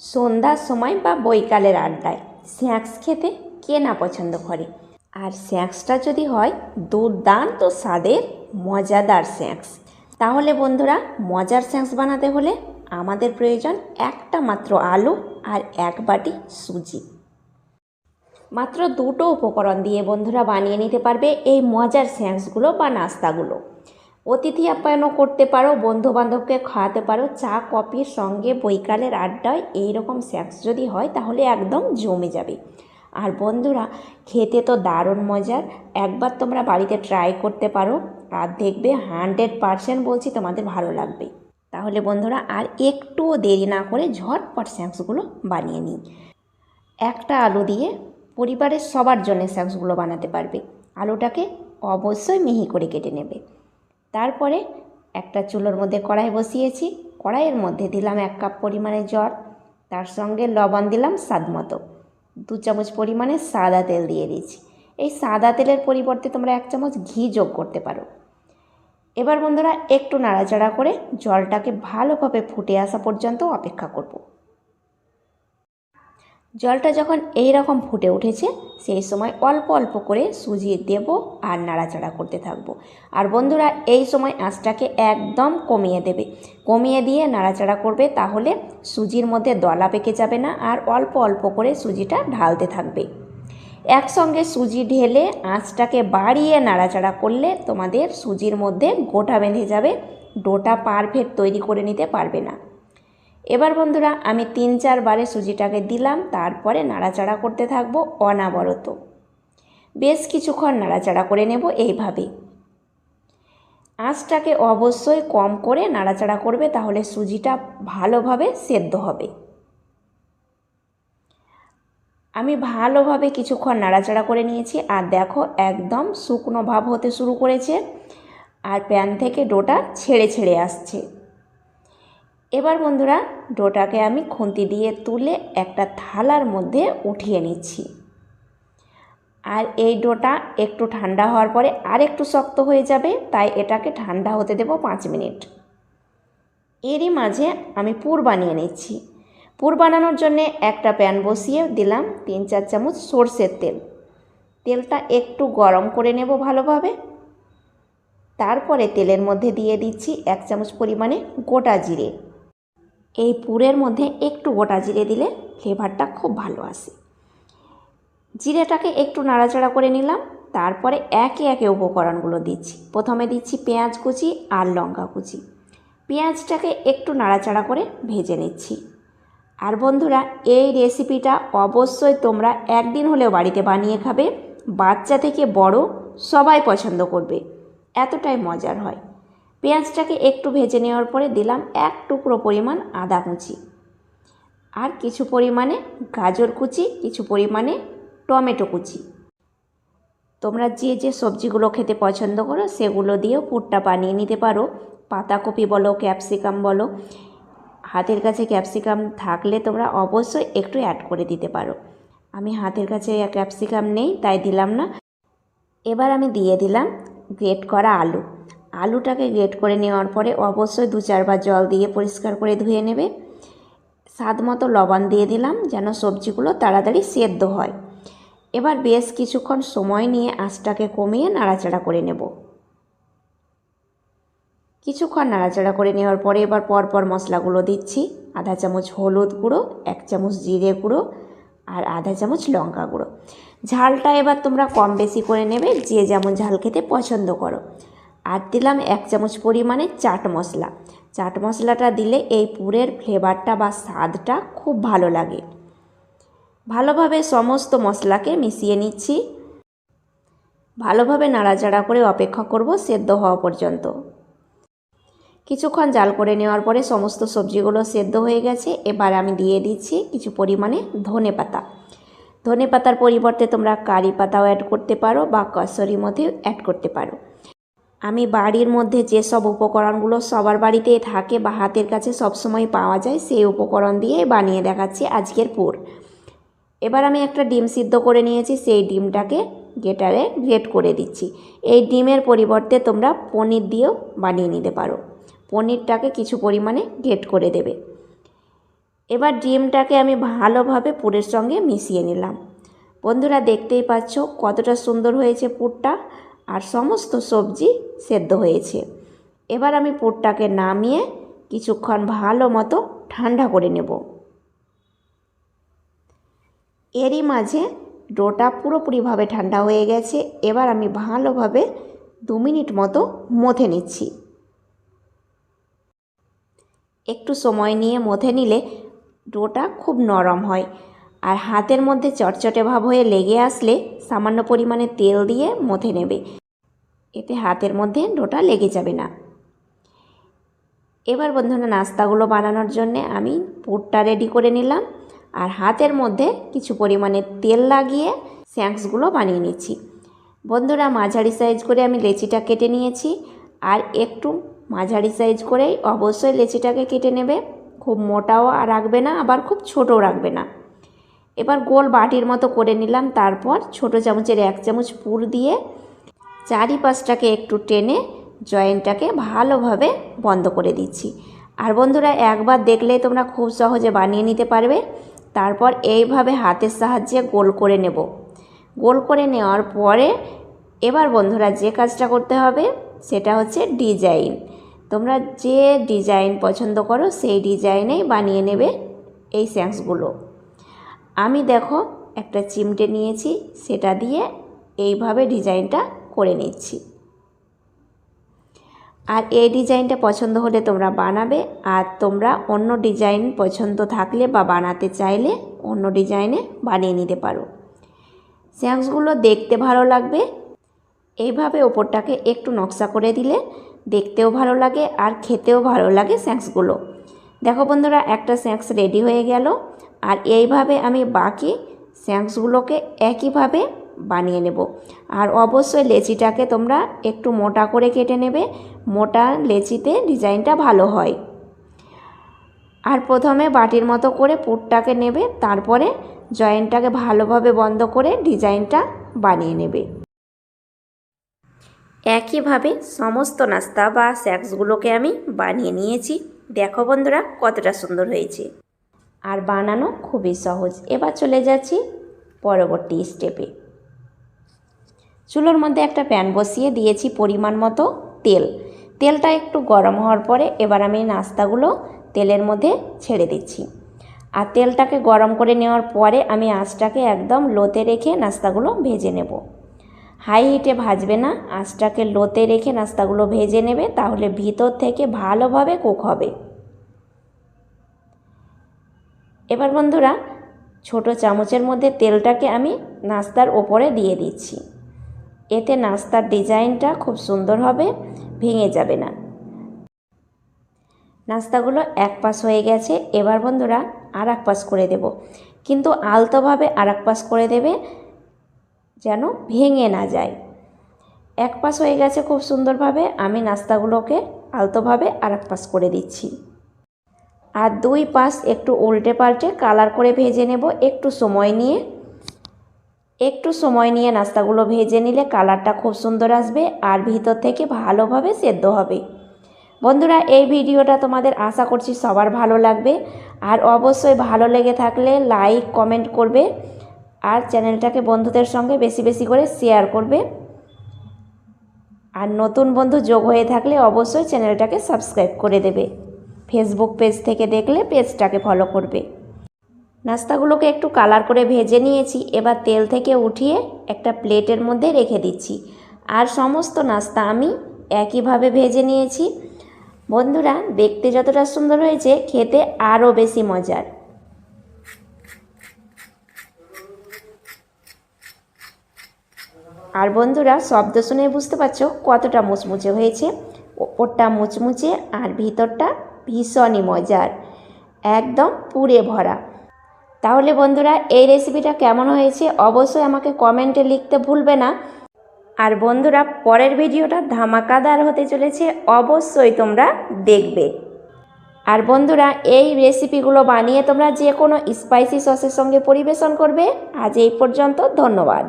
সন্ধ্যার সময় বা বৈকালের আড্ডায় স্ন্যাক্স খেতে কে না পছন্দ করে। আর স্ন্যাক্সটা যদি হয় দুর্দান্ত স্বাদের মজাদার স্ন্যাক্স, তাহলে বন্ধুরা মজার স্ন্যাক্স বানাতে হলে আমাদের প্রয়োজন একটা মাত্র আলু আর এক বাটি সুজি। মাত্র দুটো উপকরণ দিয়ে বন্ধুরা বানিয়ে নিতে পারবে এই মজার স্ন্যাক্সগুলো বা নাস্তাগুলো। অতিথি আপ্যায়নও করতে পারো, বন্ধুবান্ধবকে খাওয়াতে পারো, চা কফির সঙ্গে বৈকালের আড্ডায় এইরকম স্ন্যাক্স যদি হয় তাহলে একদম জমে যাবে। আর বন্ধুরা খেতে তো দারুণ মজার, একবার তোমরা বাড়িতে ট্রাই করতে পারো আর দেখবে 100% বলছি তোমাদের ভালো লাগবে। তাহলে বন্ধুরা আর একটুও দেরি না করে ঝটপট স্ন্যাক্সগুলো বানিয়ে নিই। একটা আলু দিয়ে পরিবারের সবার জন্য স্ন্যাক্সগুলো বানাতে পারবে। আলুটাকে অবশ্যই মিহি করে কেটে নেবে। তারপরে একটা চুলোর মধ্যে কড়াই বসিয়েছি, কড়াইয়ের মধ্যে দিলাম 1 কাপ পরিমাণে জল, তার সঙ্গে লবণ দিলাম স্বাদ মতো, 2 চামচ পরিমাণে সাদা তেল দিয়ে দিয়েছি। এই সাদা তেলের পরিবর্তে তোমরা 1 চামচ ঘি যোগ করতে পারো। এবার বন্ধুরা একটু নাড়াচাড়া করে জলটাকে ভালোভাবে ফুটে আসা পর্যন্ত অপেক্ষা করব। জলটা যখন এই রকম ফুটে উঠেছে সেই সময় অল্প অল্প করে সুজি দেব আর নাড়াচাড়া করতে থাকবো। আর বন্ধুরা এই সময় আঁচটাকে একদম কমিয়ে দেবে, কমিয়ে দিয়ে নাড়াচাড়া করবে, তাহলে সুজির মধ্যে দলা পেকে যাবে না। আর অল্প অল্প করে সুজিটা ঢালতে থাকবে। একসঙ্গে সুজি ঢেলে আঁচটাকে বাড়িয়ে নাড়াচাড়া করলে তোমাদের সুজির মধ্যে গোটা বেঁধে যাবে, ডোটা পারফেক্ট তৈরি করে নিতে পারবে না। এবার বন্ধুরা আমি 3-4 বারে সুজিটাকে দিলাম, তারপরে নাড়াচাড়া করতে থাকবো অনবরত। বেশ কিছুক্ষণ নাড়াচাড়া করে নেব এইভাবে। আঁচটাকে অবশ্যই কম করে নাড়াচাড়া করবে, তাহলে সুজিটা ভালোভাবে সেদ্ধ হবে। আমি ভালোভাবে কিছুক্ষণ নাড়াচাড়া করে নিয়েছি আর দেখো একদম শুকনো ভাব হতে শুরু করেছে আর প্যান থেকে ডোটা ছেড়ে ছেড়ে আসছে। এবার বন্ধুরা ডোটাকে আমি খুন্তি দিয়ে তুলে একটা থালার মধ্যে উঠিয়ে নিচ্ছি। আর এই ডোটা একটু ঠান্ডা হওয়ার পরে আর একটু শক্ত হয়ে যাবে, তাই এটাকে ঠান্ডা হতে দেব 5 মিনিট। এরই মাঝে আমি পুর বানিয়ে নিচ্ছি। পুর বানানোর জন্যে একটা প্যান বসিয়ে দিলাম 3-4 চামচ সরষের তেল। তেলটা একটু গরম করে নেব ভালোভাবে। তারপরে তেলের মধ্যে দিয়ে দিচ্ছি 1 চামচ পরিমাণে গোটা জিরে। এই পুরের মধ্যে একটু গোটা জিরে দিলে ফ্লেভারটা খুব ভালো আসে। জিরেটাকে একটু নাড়াচাড়া করে নিলাম, তারপরে একে একে উপকরণগুলো দিচ্ছি। প্রথমে দিচ্ছি পেঁয়াজ কুচি আর লঙ্কা কুচি। পেঁয়াজটাকে একটু নাড়াচাড়া করে ভেজে নিচ্ছি। আর বন্ধুরা এই রেসিপিটা অবশ্যই তোমরা একদিন হলেও বাড়িতে বানিয়ে খাবে, বাচ্চা থেকে বড় সবাই পছন্দ করবে, এতটাই মজার হয়। পেঁয়াজটাকে একটু ভেজে নেওয়ার পরে দিলাম 1 টুকরো পরিমাণ আদা কুচি আর কিছু পরিমাণে গাজর কুচি, কিছু পরিমাণে টমেটো কুচি। তোমরা যে যে সবজিগুলো খেতে পছন্দ করো সেগুলো দিয়েও পুরটা বানিয়ে নিতে পারো। পাতাকপি বলো, ক্যাপসিকাম বলো, হাতের কাছে ক্যাপসিকাম থাকলে তোমরা অবশ্যই একটু অ্যাড করে দিতে পারো। আমি হাতের কাছে ক্যাপসিকাম নেই তাই দিলাম না। এবার আমি দিয়ে দিলাম গ্রেট করা আলু। আলুটাকে গ্রেট করে নেওয়ার পরে অবশ্যই 2-4 বার জল দিয়ে পরিষ্কার করে ধুয়ে নেবে। স্বাদ মতো লবণ দিয়ে দিলাম যেন সবজিগুলো তাড়াতাড়ি সেদ্ধ হয়। এবার বেশ কিছুক্ষণ সময় নিয়ে আঁচটাকে কমিয়ে নাড়াচাড়া করে নেব। কিছুক্ষণ নাড়াচাড়া করে নেওয়ার পরে এবার পরপর মশলাগুলো দিচ্ছি। 1/2 চামচ হলুদ গুঁড়ো, 1 চামচ জিরে গুঁড়ো আর 1/2 চামচ লঙ্কা গুঁড়ো। ঝালটা এবার তোমরা কম বেশি করে নেবে, যে যেমন ঝাল খেতে পছন্দ করো। আর দিলাম 1 চামচ পরিমাণে চাট মশলা। চাট মশলাটা দিলে এই পুরের ফ্লেভারটা বা স্বাদটা খুব ভালো লাগে। ভালোভাবে সমস্ত মশলাকে মিশিয়ে নিচ্ছি। ভালোভাবে নাড়াচাড়া করে অপেক্ষা করব সেদ্ধ হওয়া পর্যন্ত। কিছুক্ষণ জাল করে নেওয়ার পরে সমস্ত সবজিগুলো সেদ্ধ হয়ে গেছে। এবার আমি দিয়ে দিচ্ছি কিছু পরিমাণে ধনে পাতা। ধনে পাতার পরিবর্তে তোমরা কারি পাতাও অ্যাড করতে পারো বা কসুরি মেথিও অ্যাড করতে পারো। আমি বাড়ির মধ্যে যেসব উপকরণগুলো সবার বাড়িতেই থাকে বা হাতের কাছে সবসময় পাওয়া যায় সেই উপকরণ দিয়ে বানিয়ে দেখাচ্ছি আজকের পুর। এবার আমি একটা ডিম সিদ্ধ করে নিয়েছি, সেই ডিমটাকে গ্রেটারে গ্রেট করে দিচ্ছি। এই ডিমের পরিবর্তে তোমরা পনির দিয়েও বানিয়ে নিতে পারো। পনিরটাকে কিছু পরিমাণে গ্রেট করে দেবে। এবার ডিমটাকে আমি ভালোভাবে পুরের সঙ্গে মিশিয়ে নিলাম। বন্ধুরা দেখতেই পাচ্ছ কতটা সুন্দর হয়েছে পুরটা, আর সমস্ত সবজি সেদ্ধ হয়েছে। এবার আমি পুরটাকে নামিয়ে কিছুক্ষণ ভালো মতো ঠান্ডা করে নেব। এরই মাঝে ডোটা পুরোপুরিভাবে ঠান্ডা হয়ে গেছে। এবার আমি ভালোভাবে 2 মিনিট মতো মথে নিচ্ছি। একটু সময় নিয়ে মথে নিলে ডোটা খুব নরম হয়, আর হাতের মধ্যে চটচটে ভাব হয়ে লেগে আসলে সামান্য পরিমাণে তেল দিয়ে মথে নেবে, এতে হাতের মধ্যে ডোটা লেগে যাবে না। এবার বন্ধুরা নাস্তাগুলো বানানোর জন্য আমি পুরটা রেডি করে নিলাম, আর হাতের মধ্যে কিছু পরিমাণে তেল লাগিয়ে স্ন্যাক্সগুলো বানিয়ে নিচ্ছি। বন্ধুরা মাঝারি সাইজ করে আমি লেচিটা কেটে নিয়েছি, আর একটু মাঝারি সাইজ করেই অবশ্যই লেচিটাকে কেটে নেবে। খুব মোটাও রাখবে না, আবার খুব ছোটও রাখবে না। এবার গোল বাটির মতো করে নিলাম, তারপর ছোট চামচের 1 চামচ পুর দিয়ে চারিপাশটাকে একটু টেনে জয়েন্টটাকে ভালোভাবে বন্ধ করে দিচ্ছি। আর বন্ধুরা একবার দেখলেই তোমরা খুব সহজে বানিয়ে নিতে পারবে। তারপর এইভাবে হাতের সাহায্যে গোল করে নেব। গোল করে নেওয়ার পরে এবার বন্ধুরা যে কাজটা করতে হবে সেটা হচ্ছে ডিজাইন। তোমরা যে ডিজাইন পছন্দ করো সেই ডিজাইনেই বানিয়ে নেবে এই স্ন্যাক্সগুলো। আমি দেখো একটা চিমটে নিয়েছি, সেটা দিয়ে এইভাবে ডিজাইনটা করে নিচ্ছি। আর এই ডিজাইনটা পছন্দ হলে তোমরা বানাবে, আর তোমরা অন্য ডিজাইন পছন্দ থাকলে বা বানাতে চাইলে অন্য ডিজাইনে বানিয়ে নিতে পারো। স্ন্যাক্সগুলো দেখতে ভালো লাগবে, এইভাবে ওপরটাকে একটু নকশা করে দিলে দেখতেও ভালো লাগে আর খেতেও ভালো লাগে স্ন্যাক্সগুলো। দেখো বন্ধুরা একটা স্ন্যাক্স রেডি হয়ে গেল, আর এইভাবে আমি বাকি স্ন্যাক্সগুলোকে একইভাবে বানিয়ে নেব। আর অবশ্যই লেচিটাকে তোমরা একটু মোটা করে কেটে নেবে, মোটা লেচিতে ডিজাইনটা ভালো হয়। আর প্রথমে বাটির মতো করে পুরটাকে নেবে, তারপরে জয়েন্টটাকে ভালোভাবে বন্ধ করে ডিজাইনটা বানিয়ে নেবে। একইভাবে সমস্ত নাস্তা বা স্ন্যাক্সগুলোকে আমি বানিয়ে নিয়েছি। দেখো বন্ধুরা কতটা সুন্দর হয়েছে, আর বানানো খুবই সহজ। এবার চলে যাচ্ছি পরবর্তী স্টেপে। চুলোর মধ্যে একটা প্যান বসিয়ে দিয়েছি পরিমাণ মতো তেল। তেলটা একটু গরম হওয়ার পরে এবার আমি নাস্তাগুলো তেলের মধ্যে ছেড়ে দিচ্ছি। আর তেলটাকে গরম করে নেওয়ার পরে আমি আঁচটাকে একদম লোতে রেখে নাস্তাগুলো ভেজে নেব। হাই হিটে ভাজবে না, আঁচটাকে লোতে রেখে নাস্তাগুলো ভেজে নেবে, তাহলে ভিতর থেকে ভালোভাবে কুক হবে। এবার বন্ধুরা ছোট চামচের মধ্যে তেলটাকে আমি নাস্তার ওপরে দিয়ে দিচ্ছি, এতে নাস্তার ডিজাইনটা খুব সুন্দর হবে, ভেঙে যাবে না। নাস্তাগুলো এক পাশ হয়ে গেছে, এবার বন্ধুরা আর এক পাশ করে দেব, কিন্তু আলতোভাবে আর এক পাশ করে দেবে যেন ভেঙে না যায়। এক পাশ হয়ে গেছে খুব সুন্দরভাবে, আমি নাস্তাগুলোকে আলতোভাবে আর এক পাশ করে দিচ্ছি। আর 2 পাশ একটু উল্টে পাল্টে কালার করে ভেজে নেব। একটু সময় নিয়ে নাস্তাগুলো ভেজে নিলে কালারটা খুব সুন্দর আসবে, আর ভিতর থেকে ভালোভাবে সেদ্ধ হবে। বন্ধুরা এই ভিডিওটা তোমাদের আশা করছি সবার ভালো লাগবে, আর অবশ্যই ভালো লেগে থাকলে লাইক কমেন্ট করবে, আর চ্যানেলটাকে বন্ধুদের সঙ্গে বেশি বেশি করে শেয়ার করবে। আর নতুন বন্ধু যোগ হয়ে থাকলে অবশ্যই চ্যানেলটাকে সাবস্ক্রাইব করে দেবে। ফেসবুক পেজ থেকে দেখলে পেজটাকে ফলো করবে। নাস্তাগুলোকে একটু কালার করে ভেজে নিয়েছি, এবার তেল থেকে উঠিয়ে একটা প্লেটের মধ্যে রেখে দিচ্ছি। আর সমস্ত নাস্তা আমি একইভাবে ভেজে নিয়েছি। বন্ধুরা দেখতে যতটা সুন্দর হয়েছে, খেতে আরও বেশি মজার। আর বন্ধুরা শব্দ শুনে বুঝতে পারছো কতটা মুচমুচে হয়েছে। ওপরটা মুচমুচে আর ভিতরটা ভীষণই মজার, একদম পুরে ভরা। তাহলে বন্ধুরা এই রেসিপিটা কেমন হয়েছে অবশ্যই আমাকে কমেন্টে লিখতে ভুলবে না। আর বন্ধুরা পরের ভিডিওটা ধামাকাদার হতে চলেছে, অবশ্যই তোমরা দেখবে। আর বন্ধুরা এই রেসিপিগুলো বানিয়ে তোমরা যে কোনো স্পাইসি সসের সঙ্গে পরিবেশন করবে। আজ এই পর্যন্ত, ধন্যবাদ।